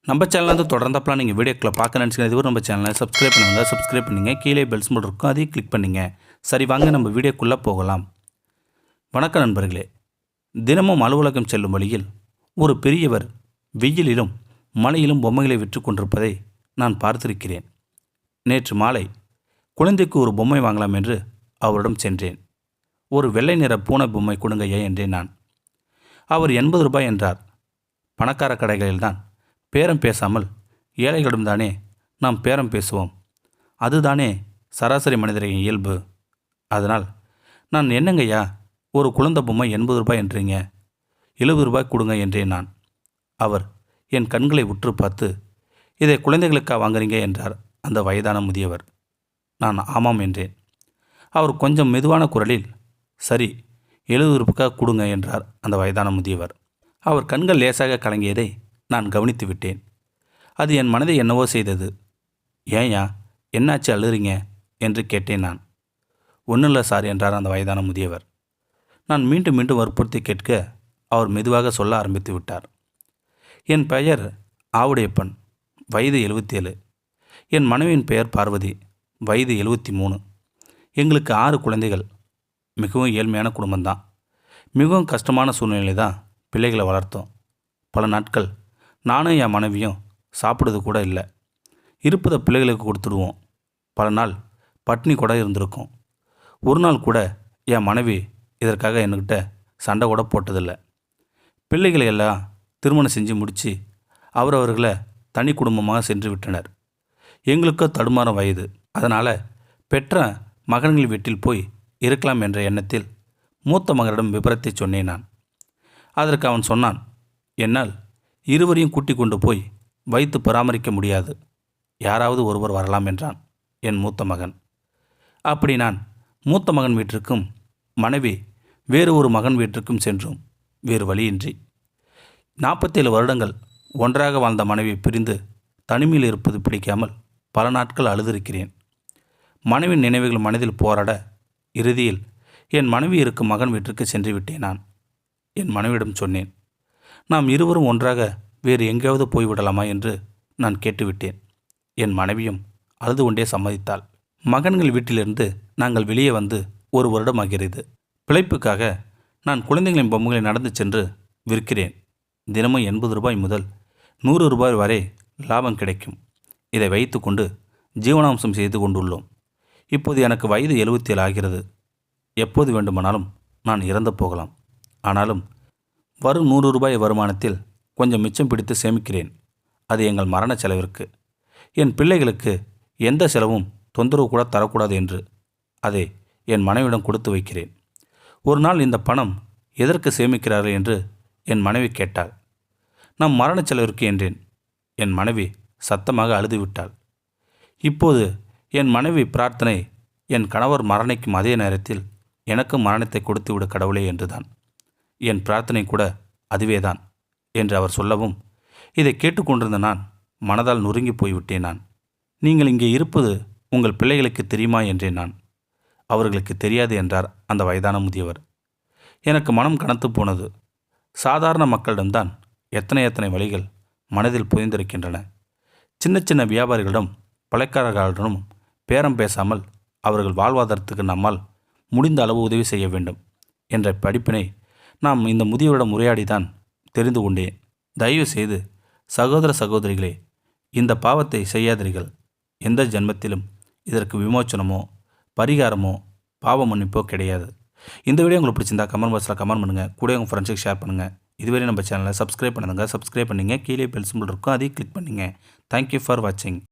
நம்ம சேனல் வந்து தொடர்ந்தப்பலாம் நீங்கள் வீடியோக்களை பார்க்க நினச்சிங்க இதுவரை நம்ம சேனலை சப்ஸ்கிரைப் பண்ணுங்கள் கீழே பெல் சிம்பல் இருக்கும் அதையும் கிளிக் பண்ணுங்கள். சரி வாங்க நம்ம வீடியோக்குள்ளே போகலாம். வணக்கம் நண்பர்களே. தினமும் அலுவலகம் செல்லும் வழியில் ஒரு பெரியவர் வெயிலிலும் மழையிலும் பொம்மைகளை விற்று கொண்டிருப்பதை நான் பார்த்திருக்கிறேன். நேற்று மாலை குழந்தைக்கு ஒரு பொம்மை வாங்கலாம் என்று அவரிடம் சென்றேன். ஒரு வெள்ளை நிற பூனை பொம்மை கொடுங்கய்யா என்றேன் நான். அவர் 80 ரூபாய் என்றார். பணக்கார கடைகளில்தான் பேரம் பேசாமல் ஏழைகளிடம் தானே நாம் பேரம் பேசுவோம். அதுதானே சராசரி மனிதரின் இயல்பு. அதனால் நான் என்னங்கய்யா ஒரு குழந்தை பொம்மை 80 ரூபாய் என்றீங்க, 70 ரூபாய் கொடுங்க என்றேன் நான். அவர் என் கண்களை உற்று பார்த்து, இதை குழந்தைகளுக்கா வாங்குறீங்க என்றார் அந்த வயதான முதியவர். நான் ஆமாம் என்றேன். அவர் கொஞ்சம் மெதுவான குரலில், சரி 70 ரூபாய்க்காக கொடுங்க என்றார் அந்த வயதான முதியவர். அவர் கண்கள் லேசாக கலங்கியதை நான் கவனித்து விட்டேன். அது என் மனதை என்னவோ செய்தது. ஏன்யா என்னாச்சு அழுறீங்க என்று கேட்டேன் நான். ஒன்றும் சார் என்றார் அந்த வயதான முதியவர். நான் மீண்டும் மீண்டும் வற்புறுத்தி கேட்க அவர் மெதுவாக சொல்ல ஆரம்பித்து விட்டார். என் பெயர் ஆவுடையப்பன், வயது 77. என் மனைவியின் பெயர் பார்வதி, வயது 73. எங்களுக்கு 6 குழந்தைகள். மிகவும் ஏழ்மையான குடும்பம்தான். மிகவும் கஷ்டமான சூழ்நிலை தான் பிள்ளைகளை வளர்த்தோம். பல நாட்கள் நானும் என் மனைவியும் சாப்பிடுறது கூட இல்லை. இருப்பதை பிள்ளைகளுக்கு கொடுத்துடுவோம். பல நாள் பட்னி கூட இருந்திருக்கோம். ஒரு நாள் கூட என் மனைவி இதற்காக என்கிட்ட சண்டை கூட போட்டதில்லை. பிள்ளைகளை எல்லாம் திருமணம் செஞ்சு முடித்து அவரவர்களை தனி குடும்பமாக சென்று விட்டனர். எங்களுக்கோ தடுமாறும் வயது. அதனால் பெற்ற மகன்கள் வீட்டில் போய் இருக்கலாம் என்ற எண்ணத்தில் மூத்த மகனிடம் விபரத்தை சொன்னேன் நான். அதற்கு அவன் சொன்னான், என்னால் இருவரையும் கூட்டிக் கொண்டு போய் வைத்து பராமரிக்க முடியாது, யாராவது ஒருவர் வரலாம் என்றான் என் மூத்த மகன். அப்படி நான் மூத்த மகன் வீட்டிற்கும் மனைவி வேறு ஒரு மகன் வீட்டிற்கும் சென்றோம். வேறு வழியின்றி 47 வருடங்கள் ஒன்றாக வாழ்ந்த மனைவி பிரிந்து தனிமையில் இருப்பது பிடிக்காமல் பல நாட்கள் அழுதிருக்கிறேன். மனைவின் நினைவுகள் மனதில் போராட இறுதியில் என் மனைவி இருக்கும் மகன் வீட்டிற்கு சென்று விட்டேன் நான். என் மனைவியிடம் சொன்னேன், நாம் இருவரும் ஒன்றாக வேறு எங்கேயாவது போய்விடலாமா என்று நான் கேட்டுவிட்டேன். என் மனைவியும் அழுது கொண்டே சம்மதித்தாள். மகன்கள் வீட்டிலிருந்து நாங்கள் வெளியே வந்து 1 வருடம் ஆகிறது. பிழைப்புக்காக நான் குழந்தைகளின் பொம்மைகளை நடந்து சென்று விற்கிறேன். தினமும் 80 ரூபாய் முதல் 100 ரூபாய் வரை லாபம் கிடைக்கும். இதை வைத்து கொண்டு ஜீவனாம்சம் செய்து கொண்டுள்ளோம். இப்போது எனக்கு வயது 77 ஆகிறது. எப்போது வேண்டுமானாலும் நான் இறந்து போகலாம். ஆனாலும் வரும் 100 ரூபாய் வருமானத்தில் கொஞ்சம் மிச்சம் பிடித்து சேமிக்கிறேன். அது எங்கள் மரண செலவிற்கு. என் பிள்ளைகளுக்கு எந்த செலவும் தொந்தரவு கூட தரக்கூடாது என்று அதை என் மனைவியிடம் கொடுத்து வைக்கிறேன். ஒரு நாள் இந்த பணம் எதற்கு சேமிக்கிறார்கள் என்று என் மனைவி கேட்டாள். நம் மரண செலவிற்கு என்றேன். என் மனைவி சத்தமாக அழுதுவிட்டாள். இப்போது என் மனைவி பிரார்த்தனை என் கணவர் மரணிக்கும் அதே நேரத்தில் எனக்கும் மரணத்தை கொடுத்து விடு கடவுளே என்றுதான். என் பிரார்த்தனை கூட அதுவேதான் என்று அவர் சொல்லவும், இதை கேட்டுக்கொண்டிருந்த நான் மனதால் நொறுங்கி போய்விட்டேன் நான். நீங்கள் இங்கே இருப்பது உங்கள் பிள்ளைகளுக்கு தெரியுமா என்றேன் நான். அவர்களுக்கு தெரியாது என்றார் அந்த வயதான முதியவர். எனக்கு மனம் கனத்து போனது. சாதாரண மக்களிடம்தான் எத்தனை வழிகள் மனதில் புதைந்திருக்கின்றன. சின்ன சின்ன வியாபாரிகளிடம் பழைக்காரர்களிடம் பேரம் பேசாமல் அவர்கள் வாழ்வாதாரத்துக்கு நம்மால் முடிந்த அளவு உதவி செய்ய வேண்டும் என்ற படிப்பினை நாம் இந்த முதியவரிடம் உரையாடிதான் தெரிந்து கொண்டேன். தயவு செய்து சகோதர சகோதரிகளே, இந்த பாவத்தை செய்யாதீர்கள். எந்த ஜென்மத்திலும் இதற்கு விமோச்சனமோ பரிகாரமோ பாவ மன்னிப்போ கிடையாது. இந்த வீடியோ உங்களுக்கு பிடிச்சிருந்தா கமெண்ட் பாக்ஸில் கமெண்ட் பண்ணுங்கள். கூட உங்கள் ஃப்ரெண்ட்ஸுக்கு ஷேர் பண்ணுங்கள். இதுவரை நம்ம சேனலை சப்ஸ்கிரைப் பண்ணுங்கள். கீழே பெல் சிம்பல் இருக்கும், அதையும் கிளிக் பண்ணுங்கள். தேங்க்யூ ஃபார் வாட்சிங்.